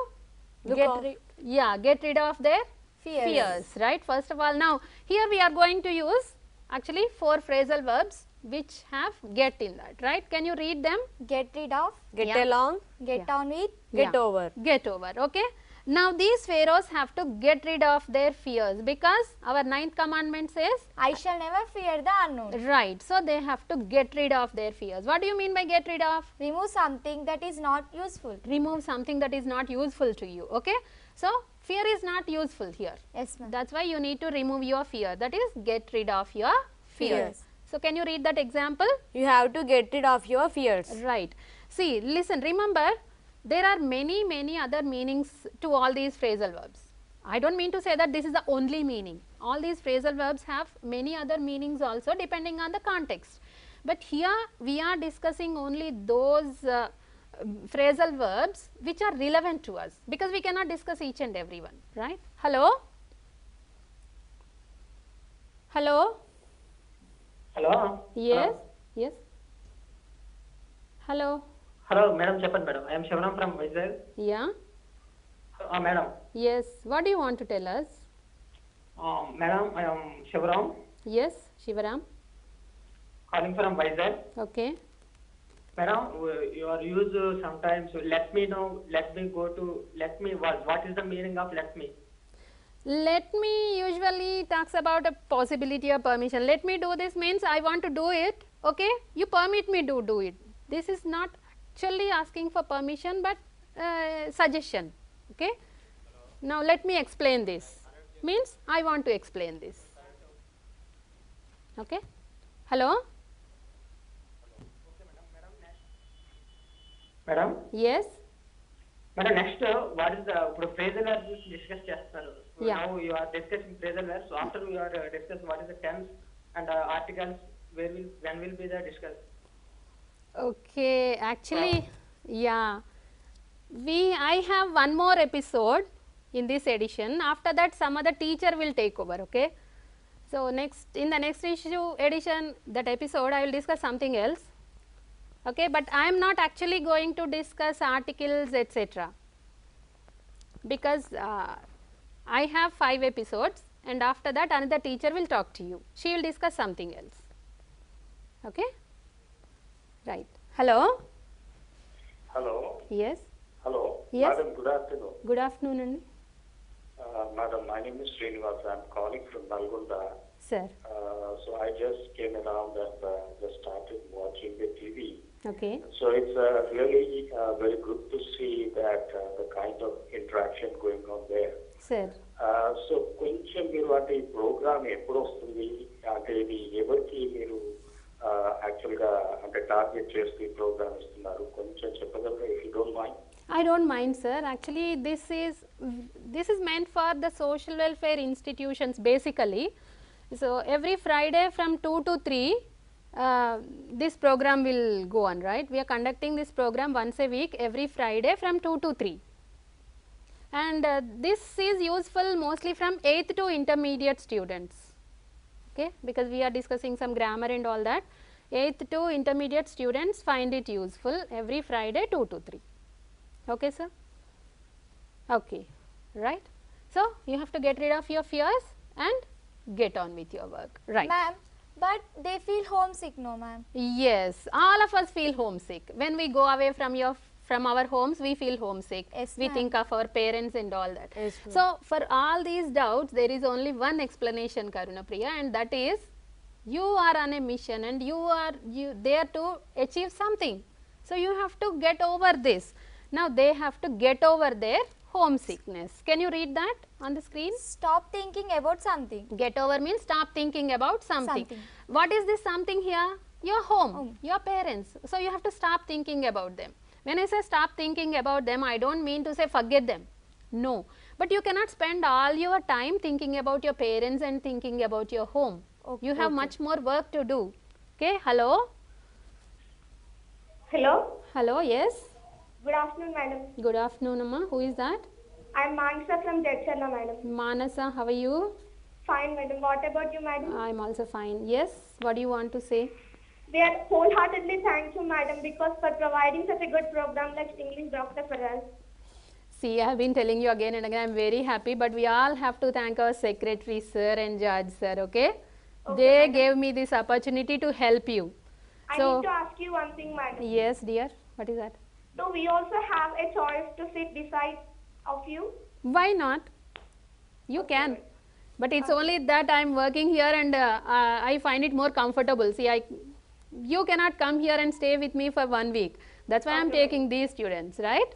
get rid of their fears, right? First of all, now here we are going to use actually 4 phrasal verbs which have get in that, right? Can you read them? Get rid of, Get Yeah. along, get on with, get Yeah. over. Get over, okay? Now these pharaohs have to get rid of their fears because our 9th commandment says, I shall never fear the unknown. right, so they have to get rid of their fears. What do you mean by get rid of? Remove something that is not useful. Remove something that is not useful to you, okay? So fear is not useful here. Yes, ma'am. That's why you need to remove your fear, that is get rid of your fears. Fears. So can you read that example? You have to get rid of your fears. Right. See, listen, remember there are many other meanings to all these phrasal verbs. I don't mean to say that this is the only meaning. All these phrasal verbs have many other meanings also depending on the context. But here we are discussing only those phrasal verbs which are relevant to us, because we cannot discuss each and every one, right? Hello? Hello? Hello. Yes? Yes? Hello? Hello, madam. Cheppan, madam. I am Shivaram from Vizag. Yeah? Madam. Yes. What do you want to tell us? Madam, I am Shivaram, Yes, Shivaram. calling from Vizag. Okay. Madam, you are used sometimes. Let me know. Let me go to. Let me was. What is the meaning of let me? Let me usually talks about a possibility or permission. Let me do this means I want to do it. Okay. You permit me to do it. This is not actually asking for permission, but suggestion. Okay. Now let me explain this. Means I want to explain this. Okay. Hello. Madam. Yes. Madam, next, what is the phrasal verbs discuss చేస్తారు. Yeah. Now you are discussing phrasal verbs. So after we are discussing what is the tense and articles, when will be the discuss? Okay, actually, yeah, I have one more episode in this edition. After that, some other teacher will take over. Okay, so in the next edition, that episode, I will discuss something else. Okay, but I am not actually going to discuss articles, etc. because I have 5 episodes, and after that, another teacher will talk to you. She will discuss something else. Okay. Right. Hello. Hello. Yes. Hello. Yes. Madam, good afternoon. Good afternoon, Andy. Madam, my name is Srinivas. I'm calling from Nalgonda. Sir. So I just came around and just started watching the TV. Okay. So it's really very good to see that the kind of interaction going on there. Sir. So కొంచెం మీరు అంటే ఈ programme ఎప్పుడు వస్తుంది అంటే ఇది ఎవరికి మీరు యాక్చువల్గా అంటే టార్గెట్ చేస్తూ ఈ ప్రోగ్రామ్ ఇస్తున్నారు కొంచెం చెప్పగలరా if you don't mind I don't mind, sir. Actually, this is meant for the social welfare institutions basically. So every Friday from 2 to 3, this program will go on, right? We are conducting this program once a week, every Friday from 2 to 3. And this is useful mostly from 8th to intermediate students, okay, because we are discussing some grammar and all that. 8th to intermediate students find it useful every Friday 2 to 3. Okay, sir. Okay, right. So you have to get rid of your fears and get on with your work, right? Ma'am, but they feel homesick, no ma'am? Yes, all of us feel homesick. When we go away from our homes, we feel homesick. Yes, We ma'am. think of our parents and all that. Yes, ma'am. So for all these doubts, there is only one explanation, Karuna Priya, and that is you are on a mission and you are there to achieve something. So you have to get over this. Now they have to get over their homesickness. Can you read that on the screen? Stop thinking about something. Get over means stop thinking about something. Something. What is this something here? Your home, Home. your parents. So you have to stop thinking about them. When I say stop thinking about them, I don't mean to say forget them. No. But you cannot spend all your time thinking about your parents and thinking about your home. Okay. You have much more work to do. Okay, hello. Hello. Hello, yes. Good afternoon, madam. Good afternoon, Amma. Who is that? I'm Mansa from Jetchala, madam. Manasa, how are you? Fine, madam. What about you, madam? I'm also fine. Yes, what do you want to say? We are wholeheartedly thankful, madam, because for providing such a good program like English Doctor for us. See, I have been telling you again and again, I'm very happy, but we all have to thank our secretary, sir, and judge, sir, okay? They gave me this opportunity to help you. I So, need to ask you one thing, madam. yes, dear, what is that? Do we also have a choice to sit beside of you? Why not? You can. But it's only that I'm working here and I find it more comfortable. See, you cannot come here and stay with me for 1 week. That's why I'm taking these students, right?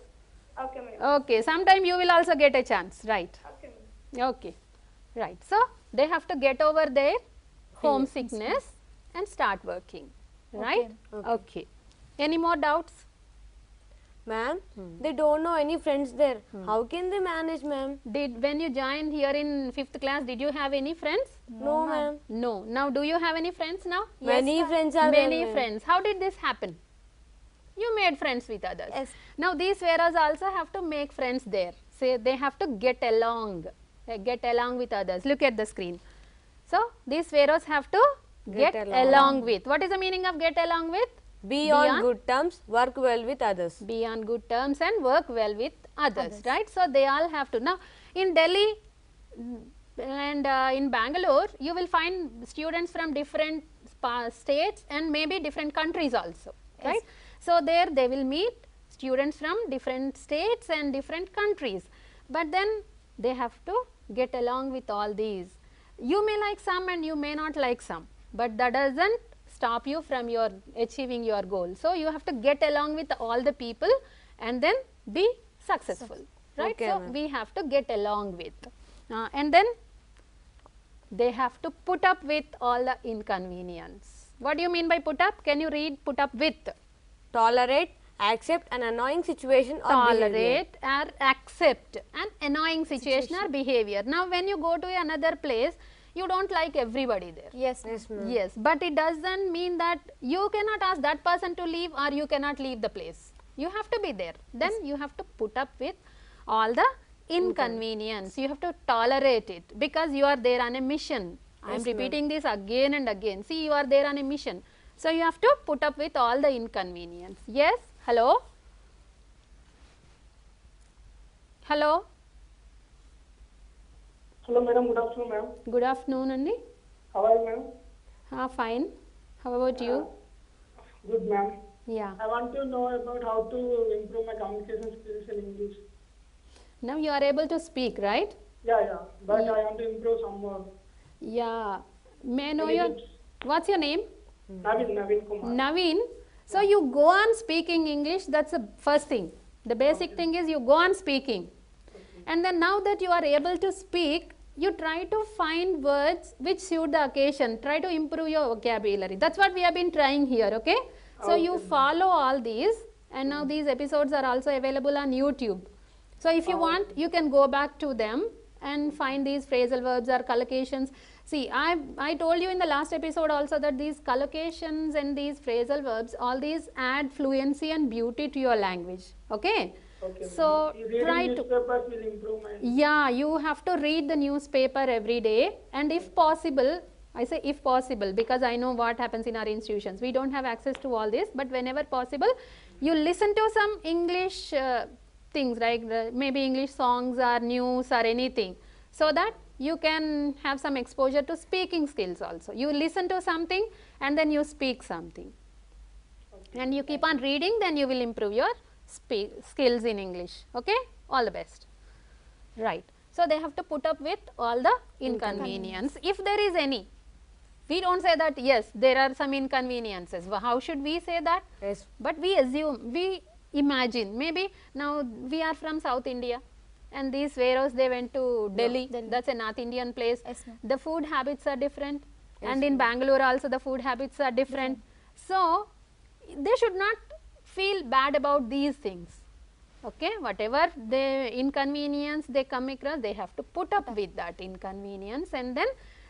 Okay, madam. Okay, sometime you will also get a chance, right? Okay, madam. Okay, right. So, they have to get over their homesickness and start working, right? Okay. Any more doubts? Ma'am, they don't know any friends there. How can they manage, ma'am? When you joined here in 5th class, did you have any friends? No, ma'am. No. Now, do you have any friends now? Many friends are there, Many ma'am. friends. How did this happen? You made friends with others. Yes. Now, these swearers also have to make friends there. Say they have to get along with others. Look at the screen. So, these swearers have to get along with. What is the meaning of get along with? Be on good terms, work well with others. Be on good terms and work well with others, right? So, they all have to. Now, in Delhi and in Bangalore, you will find students from different states and maybe different countries also, right? So, there they will meet students from different states and different countries, but then they have to get along with all these. You may like some and you may not like some, but that does not stop you from achieving your goal. So, you have to get along with all the people and then be successful, right? Okay, so, we have to get along with and then they have to put up with all the inconvenience. What do you mean by put up? Can you read put up with? Tolerate, accept an annoying situation or behavior. Tolerate or accept an annoying situation or behavior. Now, when you go to another place, you don't like everybody there. Yes. Yes, ma'am. Yes, but it doesn't mean that you cannot ask that person to leave or you cannot leave the place. You have to be there. Then you have to put up with all the inconvenience. You have to tolerate it because you are there on a mission. I am repeating this again and again. See, you are there on a mission. So, you have to put up with all the inconvenience. Yes, hello? Hello? Hello, madam. Good afternoon, ma'am. Good afternoon, Andy. How are you, ma'am? Fine. How about you? Good, ma'am. Yeah. I want to know about how to improve my communication skills in English. Now you are able to speak, right? Yeah. But I want to improve some more. Yeah. May I know Any your, tips? what's your name? Naveen Kumar. Naveen. So you go on speaking English, that's the first thing. The basic thing is you go on speaking. And then now that you are able to speak, you try to find words which suit the occasion. Try to improve your vocabulary. That's what we have been trying here, okay? So you follow all these and now these episodes are also available on YouTube. So if you want, you can go back to them and find these phrasal verbs or collocations. See, I told you in the last episode also that these collocations and these phrasal verbs, all these add fluency and beauty to your language, okay? Okay. So Reading try to, newspapers will improve my. yeah, you have to read the newspaper every day and if possible, I say if possible because I know what happens in our institutions. We don't have access to all this, but whenever possible, you listen to some English things like maybe English songs or news or anything, so that you can have some exposure to speaking skills also. You listen to something and then you speak something. And you keep on reading, then you will improve your skills in English, okay? All the best. Right. So, they have to put up with all the inconvenience if there is any. We don't say that yes, there are some inconveniences. How should we say that? Yes. But we assume, we imagine, maybe now we are from South India and these pharaohs, they went to Delhi, that's a North Indian place. Yes, ma'am. The food habits are different and in Bangalore also the food habits are different. So, they should not feel bad about these things, okay? Whatever the inconvenience they come across, they have to put up with that inconvenience and then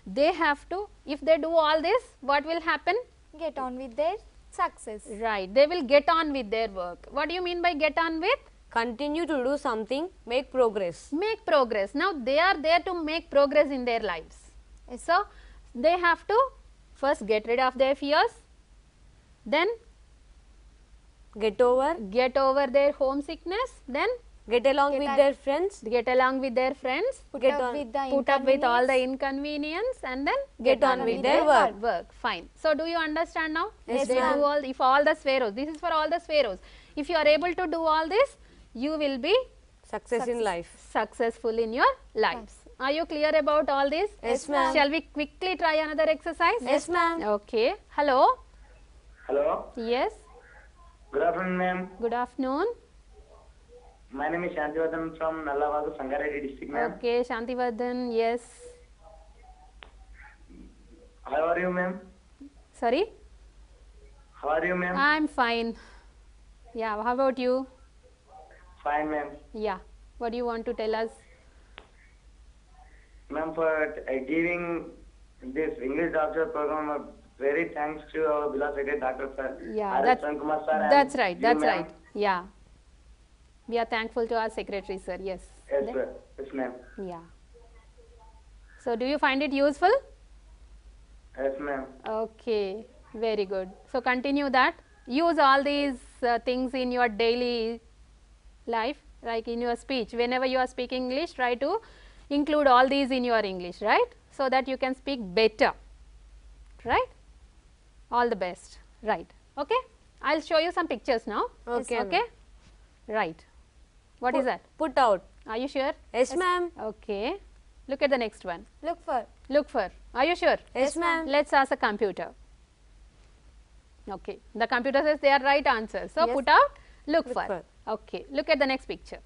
they have to, if they do all this, what will happen? get on with their success. Right, they will get on with their work. What do you mean by get on with? Continue to do something, make progress. Make progress. Now they are there to make progress in their lives. So they have to first get rid of their fears, then Get over, their homesickness, then get along with their friends, get along with their friends, Put Get up on- with the put up with all the inconvenience. inconvenience, and then get on with their work. Fine. So do you understand now? Yes, If they ma'am. do all, if all the sparrows, this is for all the sparrows. If you are able to do all this, you will be success in life. successful in your lives. Are you clear about all this? Yes, ma'am. Shall we quickly try another exercise? Yes, ma'am. Okay. Hello. Hello. Yes. Good afternoon, ma'am. Good afternoon. My name is Shantivardhan from Nallavagu, Sangareddy district, ma'am. Okay, Shantivardhan. Yes. How are you, ma'am? Sorry. How are you, ma'am? I'm fine. Yeah. How about you? Fine, ma'am. Yeah. What do you want to tell us? Ma'am, for giving this English doctor program, very thanks to our beloved secretary, Dr. Yeah, R. that's- Kumar sir. and That's right. you, That's ma'am. right. Yeah. We are thankful to our secretary, sir. Yes. Yes, Then- sir. Yes, ma'am. Yeah. So, do you find it useful? Yes, ma'am. Okay. Very good. So, continue that. Use all these things in your daily life, like in your speech. Whenever you are speaking English, try to include all these in your English, right? So that you can speak better, right? All the best, right? Okay. I'll show you some pictures now. Okay, Okay. Right. What is that? Put out. Are you sure? Yes, ma'am. Okay. Look at the next one. Look for. Look for. Are you sure? Yes, ma'am. Let's ask a computer. Okay. The computer says they are right answers. So Yes. put out, look Look for. for. Okay. Look at the next picture.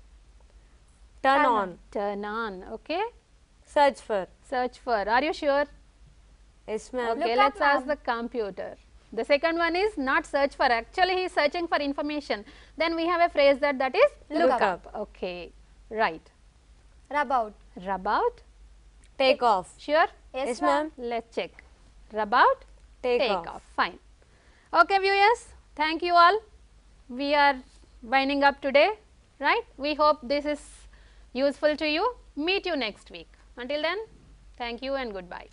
Turn on. Turn on. Okay. Search for. Search for. Are you sure? Yes, ma'am. Okay. Let's ask the computer. The second one is not search for. Actually, he is searching for information. Then we have a phrase that is Look up. Okay. Right. Rub out. Rub out. Take off. Sure? Yes, ma'am. Let's check. Rub out. Take off. Fine. Okay, viewers. Thank you all. We are winding up today, right? We hope this is useful to you. Meet you next week. Until then, thank you and goodbye.